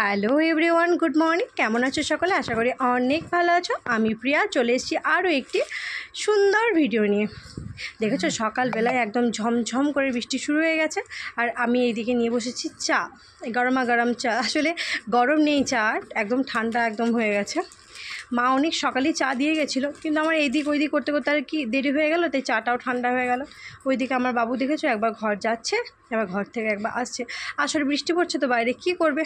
Hello everyone, good morning. কেমন আছো সকলে? আশা করি অনেক ভালো আছো। আমি প্রিয়া চলে এসেছি আরও একটি সুন্দর ভিডিও নিয়ে। দেখেছো সকালবেলায় একদম ঝমঝম করে বৃষ্টি শুরু হয়ে গেছে, আর আমি এইদিকে নিয়ে বসেছি চা, গরমা গরম চা। আসলে গরম নেই, চা একদম ঠান্ডা একদম হয়ে গেছে। মা অনেক সকালেই চা দিয়ে গেছিলো, কিন্তু আমার এইদিক ওইদিক করতে করতে আর কি দেরি হয়ে গেল, তাই চাটাও ঠান্ডা হয়ে গেল। ওইদিকে আমার বাবু দেখেছো একবার ঘর যাচ্ছে, এবার ঘর থেকে একবার আসছে। আসলে বৃষ্টি পড়ছে তো বাইরে কী করবে।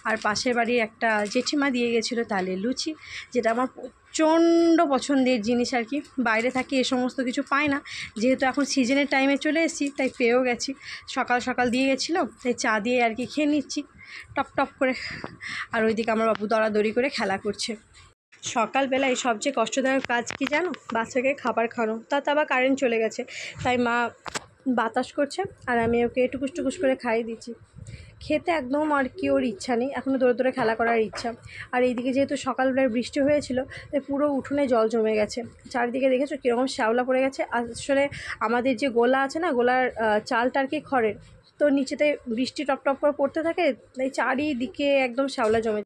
আর পাশের বাড়ির একটা জেঠিমা দিয়ে গেছিলো তালের লুচি, যেটা আমার প্রচণ্ড পছন্দের জিনিস আর কি। বাইরে থাকি এ সমস্ত কিছু পাই না, যেহেতু এখন সিজনের টাইমে চলে এসেছি তাই পেয়েও গেছি। সকাল সকাল দিয়ে গেছিলো, তাই চা দিয়ে আর কি খেয়ে নিচ্ছি টপ টপ করে। আর ওইদিকে আমার বাবু দৌড়াদৌড়ি করে খেলা করছে। সকালবেলায় সবচেয়ে কষ্টদায়ক কাজ কি জানো? বাচ্চাকে খাবার খাওয়ানো। তাতে আবার কারেন্ট চলে গেছে, তাই মা বাতাস করছে আর আমি ওকে টুকুস টুকুস করে খাইয়ে দিচ্ছি। খেতে একদম আর কি ওর ইচ্ছা নেই, এখনও দৌড়ে দৌড়ে খেলা করার ইচ্ছা। আর এইদিকে যেহেতু সকালবেলায় বৃষ্টি হয়েছিল, তাই পুরো উঠোনে জল জমে গেছে। চারিদিকে দেখেছো কীরকম শ্যাওলা পড়ে গেছে। আসলে আমাদের যে গোলা আছে না, গোলার চালটা আর কি খড়ের, তো নিচেতে বৃষ্টি টপ টপ করে পড়তে থাকে, তাই চারিদিকে একদম শ্যাওলা জমে।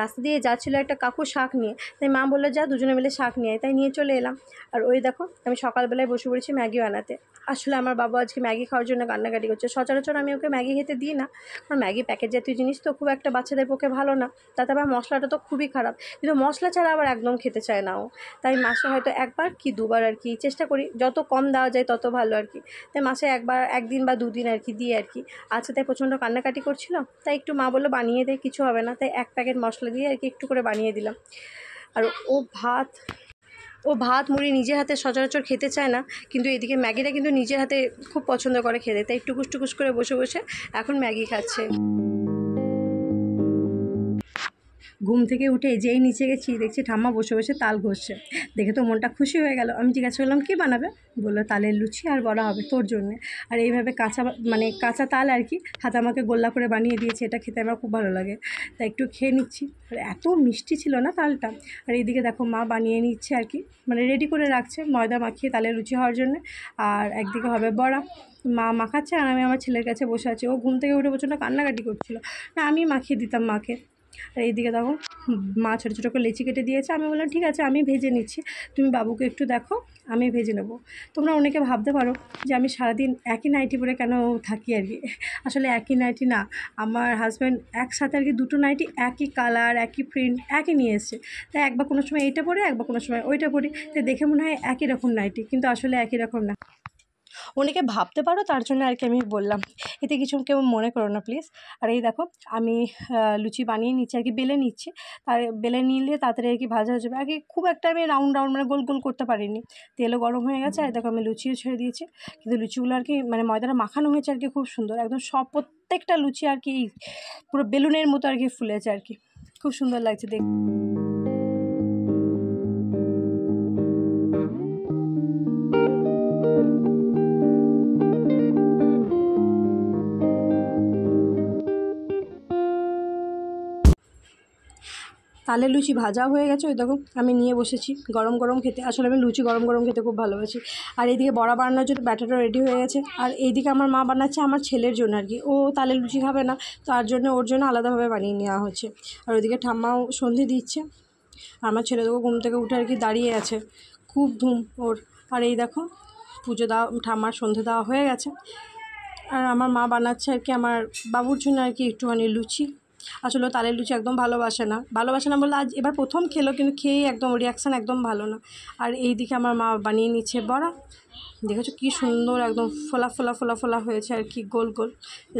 রাস্তা দিয়ে যাচ্ছিলো একটা কাকু শাক নিয়ে, তাই মা বললো যা দুজনে মিলে শাক নিয়ে আয়, তাই নিয়ে চলে এলাম। আর ওই দেখো আমি সকালবেলায় বসে পড়েছি ম্যাগি বানাতে। আসলে আমার বাবা আজকে ম্যাগি খাওয়ার জন্য কান্নাকাটি করছে। সচরাচর আমি ওকে ম্যাগি খেতে দিই না, কারণ ম্যাগি প্যাকেট জাতীয় জিনিস তো খুব একটা বাচ্চাদের পক্ষে ভালো না। তাতে আবার মশলাটা তো খুবই খারাপ, কিন্তু মশলা ছাড়া আবার একদম খেতে চায় না ও। তাই মাসে হয়তো একবার কি দুবার আর কি চেষ্টা করি, যত কম দেওয়া যায় তত ভালো আর কি। তাই মাসে একবার, একদিন বা দুদিন আর কি দিই আর কি। আচ্ছা, তাই প্রচণ্ড কান্নাকাটি করছিল, তাই একটু মা বললো বানিয়ে দেয়, কিছু হবে না। তাই এক প্যাকেট মশলা দিয়ে আর কি একটু করে বানিয়ে দিলাম। আর ও ভাত মুড়ি নিজের হাতে সচরাচর খেতে চায় না, কিন্তু এদিকে ম্যাগিটা কিন্তু নিজের হাতে খুব পছন্দ করে খেতে, তাই টুকুস টুকুস করে বসে বসে এখন ম্যাগি খাচ্ছে। ঘুম থেকে উঠে যেই নিচে গেছি, দেখছি ঠাম্মা বসে বসে তাল ঘষছে। দেখে তো মনটা খুশি হয়ে গেল। আমি জিজ্ঞাসা করলাম কী বানাবে? বললো তালের লুচি আর বড়া হবে তোর জন্যে। আর এইভাবে কাঁচা তাল আর কি হাতে আমাকে গোল্লা করে বানিয়ে দিয়েছে। এটা খেতে আমার খুব ভালো লাগে, তাই একটু খেয়ে নিচ্ছি। আর এত মিষ্টি ছিল না তালটা। আর এইদিকে দেখো মা বানিয়ে নিচ্ছে আর কি, রেডি করে রাখছে ময়দা মাখিয়ে তালের লুচি হওয়ার জন্যে। আর একদিকে হবে বড়া, মা মাখাচ্ছে আর আমি আমার ছেলের কাছে বসে আছি। ও ঘুম থেকে উঠে প্রচণ্ড কান্নাকাটি করছিলো, না আমি মাখিয়ে দিতাম মাকে। আর এইদিকে দেখো মা ছোটো ছোটো করে লেচি কেটে দিয়েছে। আমি বললাম ঠিক আছে আমি ভেজে নিচ্ছি, তুমি বাবুকে একটু দেখো, আমি ভেজে নেবো। তোমরা অনেকে ভাবতে পারো যে আমি সারাদিন একই নাইটি পরে কেন থাকি আর কি। আসলে একই নাইটি না, আমার হাজব্যান্ড একসাথে আর কি দুটো নাইটি একই কালার একই প্রিন্ট একই নিয়ে এসছে। তাই একবার কোনো সময় এইটা পরে একবার কোনো সময় ওইটা পরি, তাই দেখে মনে হয় একই রকম নাইটি, কিন্তু আসলে একই রকম না। অনেকে ভাবতে পারো, তার জন্য আর কি আমি বললাম, এতে কিছু কেউ মনে করো না প্লিজ। আর এই দেখো আমি লুচি বানিয়ে নিচ্ছি আর কি, বেলে নিচ্ছি। আর বেলে নিলে তাড়াতাড়ি আর কি ভাজা হয়ে যাবে। আগে খুব একটা আমি রাউন্ড গোল গোল করতে পারিনি। তেলও গরম হয়ে গেছে, আর দেখো আমি লুচিও ছেড়ে দিয়েছি। কিন্তু লুচিগুলো আর কি ময়দাটা মাখানো হয়েছে আর কি, খুব সুন্দর একদম সব প্রত্যেকটা লুচি আর কি পুরো বেলুনের মতো আর কি ফুলেছে আর কি, খুব সুন্দর লাগছে দেখতে। তালের লুচি ভাজা হয়ে গেছে, ওই দেখো আমি নিয়ে বসেছি গরম গরম খেতে। আসলে আমি লুচি গরম গরম খেতে খুব ভালোবাসি। আর এইদিকে বড়া বানানোর জন্য ব্যাটারটা রেডি হয়ে গেছে। আর এইদিকে আমার মা বানাচ্ছে আমার ছেলের জন্য আর কি, ও তালের লুচি খাবে না, তার জন্য ওর জন্য আলাদাভাবে বানিয়ে নেওয়া হচ্ছে। আর ওইদিকে ঠাম্মাও সন্ধে দিচ্ছে। আমার ছেলে দেখো ঘুম থেকে উঠে আর কি দাঁড়িয়ে আছে, খুব ধুম ওর। আর এই দেখো পুজো দেওয়া, ঠাম্মার সন্ধে দেওয়া হয়ে গেছে। আর আমার মা বানাচ্ছে আর কি আমার বাবুর জন্য আর কি একটুখানি লুচি। আসলে তালের লুচি একদম ভালোবাসে না বললে আজ এবার প্রথম খেলো, কিন্তু খেয়ে একদম রিয়াকশান একদম ভালো না। আর এই দিকে আমার মা বানিয়ে নিচ্ছে বড়া। দেখেছো কী সুন্দর একদম ফোলা ফোলা ফোলা ফোলা হয়েছে আর কি, গোল গোল।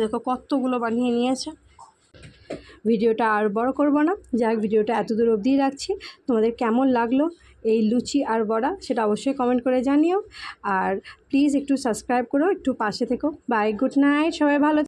দেখো কতগুলো বানিয়ে নিয়েছে। ভিডিওটা আর বড় করব না, যাক ভিডিওটা এতদূর অবধি রাখছি। তোমাদের কেমন লাগলো এই লুচি আর বড়া সেটা অবশ্যই কমেন্ট করে জানিও। আর প্লিজ একটু সাবস্ক্রাইব করো, একটু পাশে থেকো। বাই, গুড নাইট, সবাই ভালো।